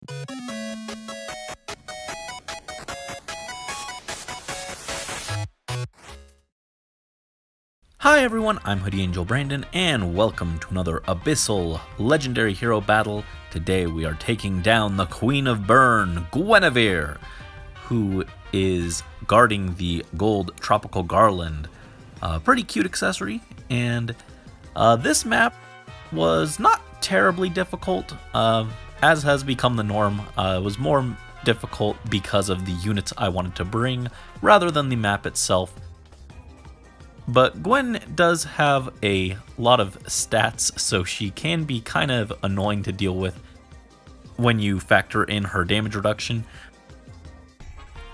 Hi everyone, I'm Hoodie Angel Brandon, and welcome to another Abyssal Legendary Hero Battle. Today we are taking down the Queen of Bern, Guinivere, who is guarding the gold tropical garland. Pretty cute accessory, and this map was not terribly difficult, as has become the norm. It was more difficult because of the units I wanted to bring, rather than the map itself. But Gwen does have a lot of stats, so she can be kind of annoying to deal with when you factor in her damage reduction.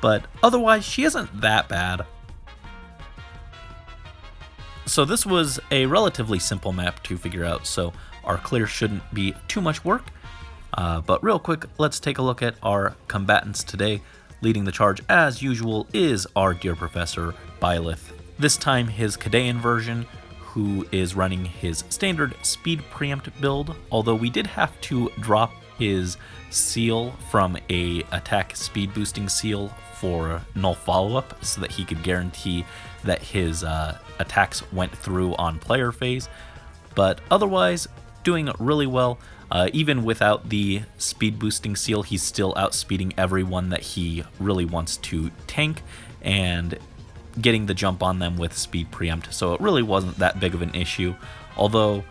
But otherwise, she isn't that bad. So this was a relatively simple map to figure out, so our clear shouldn't be too much work. But real quick, let's take a look at our combatants today. Leading the charge, as usual, is our dear Professor, Byleth. This time his Kadean version, who is running his standard speed preempt build, although we did have to drop his seal from a attack speed boosting seal for null follow-up so that he could guarantee that his attacks went through on player phase. But otherwise, doing really well. Even without the speed boosting seal, he's still outspeeding everyone that he really wants to tank, and getting the jump on them with speed preempt, so it really wasn't that big of an issue, although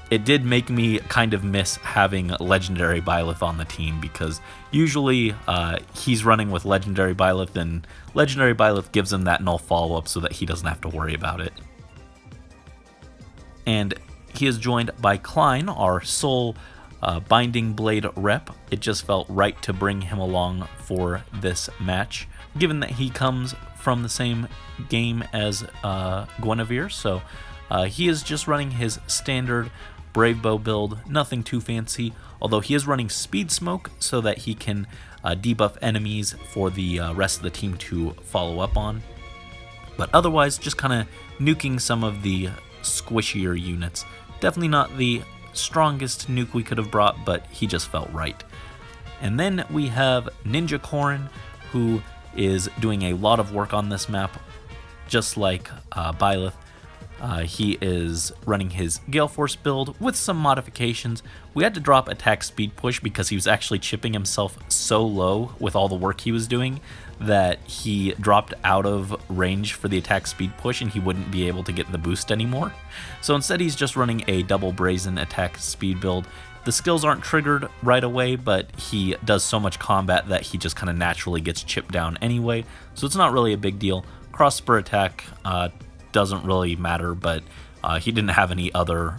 it did make me kind of miss having Legendary Byleth on the team, because usually he's running with Legendary Byleth, and Legendary Byleth gives him that null follow-up so that he doesn't have to worry about it. And he is joined by Klein, our sole Binding Blade rep. It just felt right to bring him along for this match, given that he comes from the same game as Guinivere, so he is just running his standard Brave Bow build, nothing too fancy, although he is running Speed Smoke so that he can debuff enemies for the rest of the team to follow up on. But otherwise, just kind of nuking some of the squishier units. Definitely not the strongest nuke we could have brought, but he just felt right. And then we have Ninja Corrin, who is doing a lot of work on this map, just like Byleth. He is running his Gale Force build with some modifications. We had to drop attack speed push because he was actually chipping himself so low with all the work he was doing that he dropped out of range for the attack speed push and he wouldn't be able to get the boost anymore. So instead he's just running a double brazen attack speed build. The skills aren't triggered right away, but he does so much combat that he just kind of naturally gets chipped down anyway, so it's not really a big deal. Cross spur attack doesn't really matter, but he didn't have any other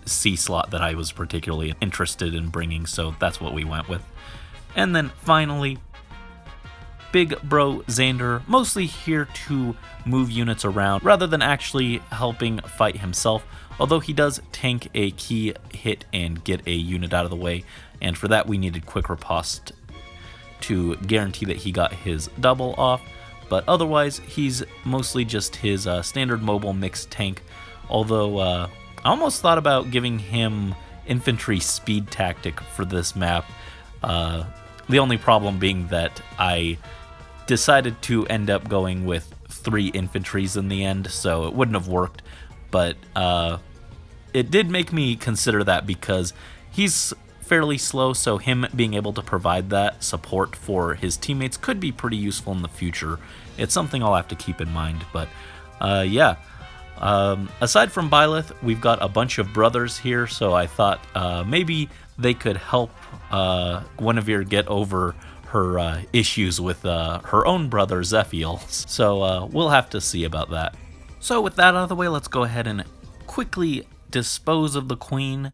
C slot that I was particularly interested in bringing, so that's what we went with. And then finally, Big Bro Xander, mostly here to move units around rather than actually helping fight himself, although he does tank a key hit and get a unit out of the way, and for that we needed quick riposte to guarantee that he got his double off. But otherwise, he's mostly just his standard mobile mixed tank, although I almost thought about giving him infantry speed tactic for this map. The only problem being that I decided to end up going with 3 infantries in the end, so it wouldn't have worked. But it did make me consider that because he's fairly slow, so him being able to provide that support for his teammates could be pretty useful in the future. It's something I'll have to keep in mind, but yeah. Aside from Byleth, we've got a bunch of brothers here, so I thought maybe they could help Guinevere get over her issues with her own brother Zephiel, so we'll have to see about that. So with that out of the way, let's go ahead and quickly dispose of the queen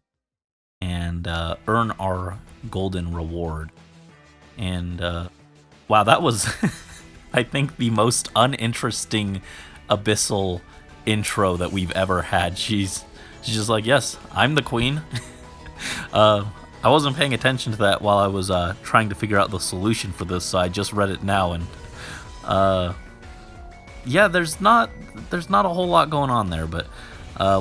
and earn our golden reward. And wow, that was I think the most uninteresting Abyssal intro that we've ever had. She's just like, yes, I'm the queen. I wasn't paying attention to that while I was trying to figure out the solution for this, so I just read it now, and yeah, there's not a whole lot going on there, but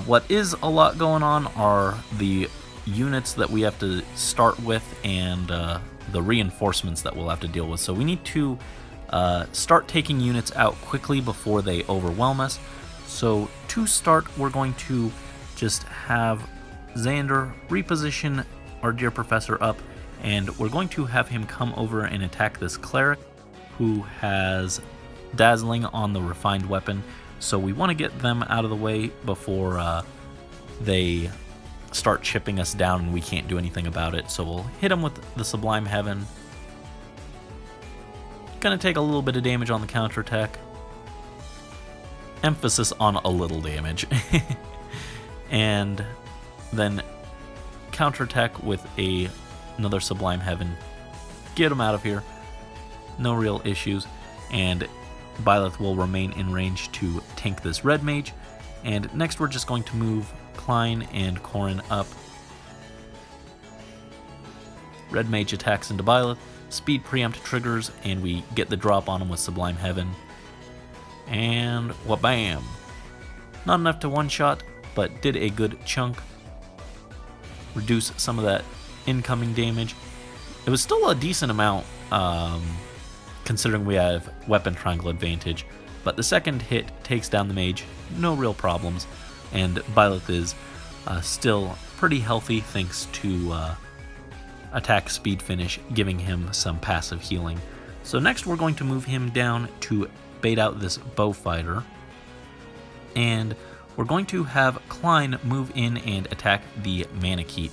what is a lot going on are the units that we have to start with and the reinforcements that we'll have to deal with. So we need to start taking units out quickly before they overwhelm us. So to start, we're going to just have Xander reposition our dear professor up, and we're going to have him come over and attack this cleric who has dazzling on the refined weapon. So we want to get them out of the way before they start chipping us down and we can't do anything about it. So we'll hit him with the Sublime Heaven. Gonna take a little bit of damage on the counterattack. Emphasis on a little damage. And then counterattack with another Sublime Heaven. Get him out of here. No real issues. And Byleth will remain in range to tank this red mage. And next we're just going to move Klein and Corrin up. Red mage attacks into Byleth. Speed preempt triggers, and we get the drop on him with Sublime Heaven. And wha-bam! Not enough to one-shot, but did a good chunk. Reduce some of that incoming damage. It was still a decent amount, considering we have weapon triangle advantage, but the second hit takes down the mage, no real problems, and Byleth is still pretty healthy thanks to attack speed finish, giving him some passive healing. So next we're going to move him down to bait out this bow fighter, and we're going to have Klein move in and attack the Manakete.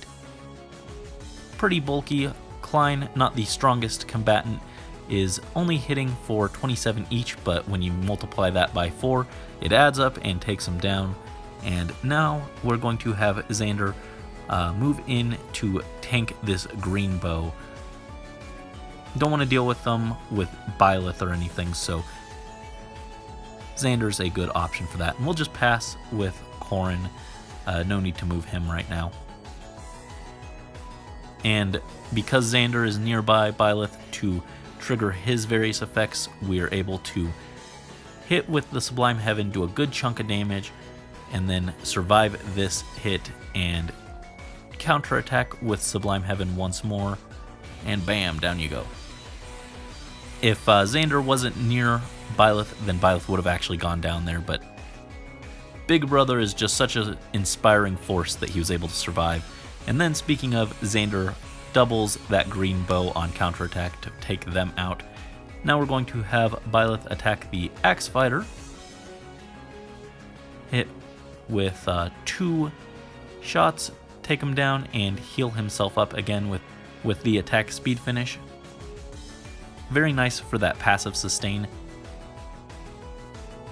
Pretty bulky. Klein, not the strongest combatant, is only hitting for 27 each, but when you multiply that by 4, it adds up and takes him down. And now we're going to have Xander move in to tank this green bow. Don't want to deal with them with Byleth or anything, so Xander's a good option for that. And we'll just pass with Corrin. No need to move him right now. And because Xander is nearby Byleth to trigger his various effects, we are able to hit with the Sublime Heaven, do a good chunk of damage, and then survive this hit and counterattack with Sublime Heaven once more, and bam, down you go. If Xander wasn't near Byleth, then Byleth would have actually gone down there, but Big Brother is just such an inspiring force that he was able to survive. And then speaking of, Xander doubles that green bow on counterattack to take them out. Now we're going to have Byleth attack the Axe Fighter. Hit with 2 shots, take him down, and heal himself up again with the attack speed finish. Very nice for that passive sustain.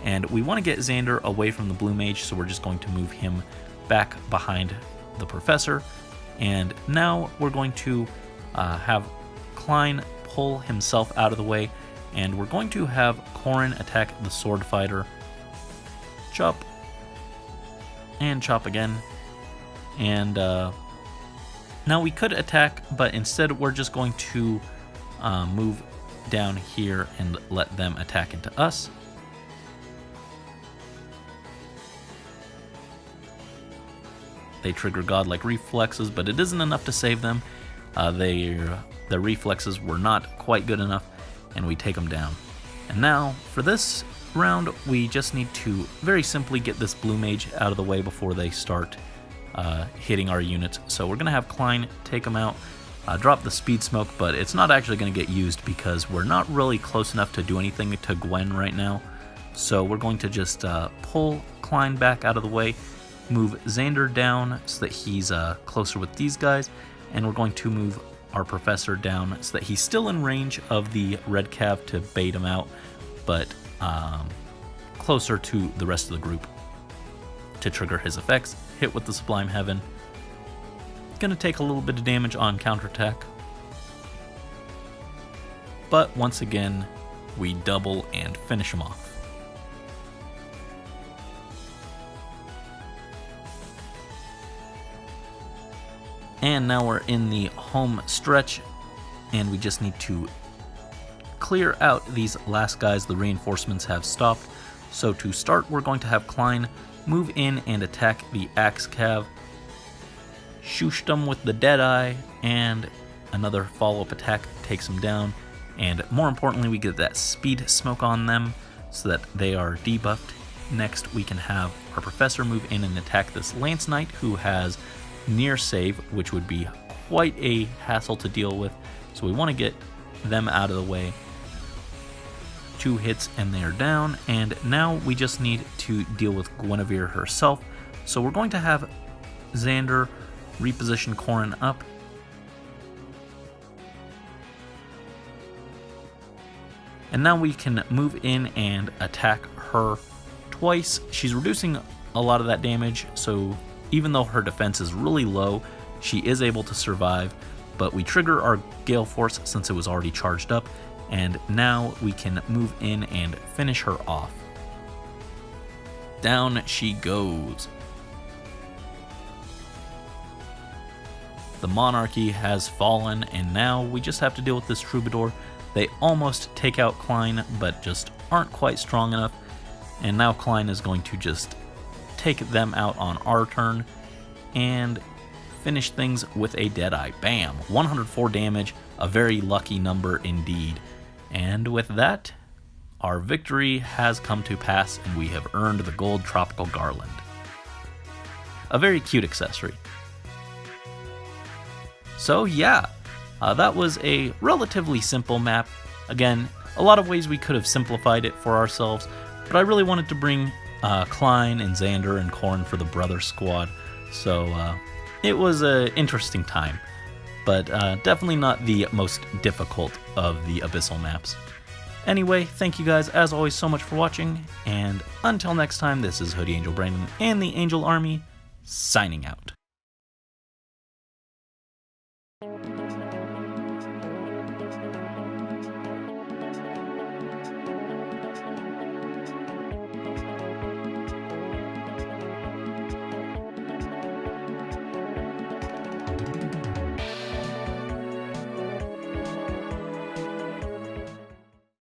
And we want to get Xander away from the blue mage, so we're just going to move him back behind the professor. And now we're going to have Klein pull himself out of the way, and we're going to have Corrin attack the sword fighter. Chop. And chop again. And now we could attack, but instead we're just going to move down here and let them attack into us. They trigger godlike reflexes, but it isn't enough to save them. Their reflexes were not quite good enough, and we take them down. And now, for this round, we just need to very simply get this blue mage out of the way before they start hitting our units. So we're going to have Klein take them out, drop the speed smoke, but it's not actually going to get used because we're not really close enough to do anything to Gwen right now. So we're going to just pull Klein back out of the way, move Xander down so that he's closer with these guys, and we're going to move our professor down so that he's still in range of the red cav to bait him out, but closer to the rest of the group to trigger his effects. Hit with the Sublime Heaven. Gonna take a little bit of damage on counterattack, but once again we double and finish him off. And now we're in the home stretch, and we just need to clear out these last guys. The reinforcements have stopped. So to start, we're going to have Klein move in and attack the Axe Cav. shooshed him with the Deadeye, and another follow-up attack takes him down. And more importantly, we get that speed smoke on them so that they are debuffed. Next, we can have our Professor move in and attack this Lance Knight, who has near save, which would be quite a hassle to deal with. So we want to get them out of the way. 2 hits and they are down, and now we just need to deal with Guinevere herself. So we're going to have Xander reposition Corrin up. And now we can move in and attack her twice. She's reducing a lot of that damage, so even though her defense is really low, she is able to survive. But we trigger our Gale Force since it was already charged up, and now we can move in and finish her off. Down she goes. The monarchy has fallen, and now we just have to deal with this Troubadour. They almost take out Klein, but just aren't quite strong enough. And now Klein is going to just take them out on our turn and finish things with a Deadeye. Bam! 104 damage, a very lucky number indeed. And with that, our victory has come to pass, and we have earned the gold tropical garland. A very cute accessory. So yeah, that was a relatively simple map. Again, a lot of ways we could have simplified it for ourselves, but I really wanted to bring Klein and Xander and Corrin for the brother squad, so it was an interesting time, but definitely not the most difficult of the Abyssal maps. Anyway, thank you guys as always so much for watching, and until next time, this is Hoodie Angel Brandon and the Angel Army, signing out.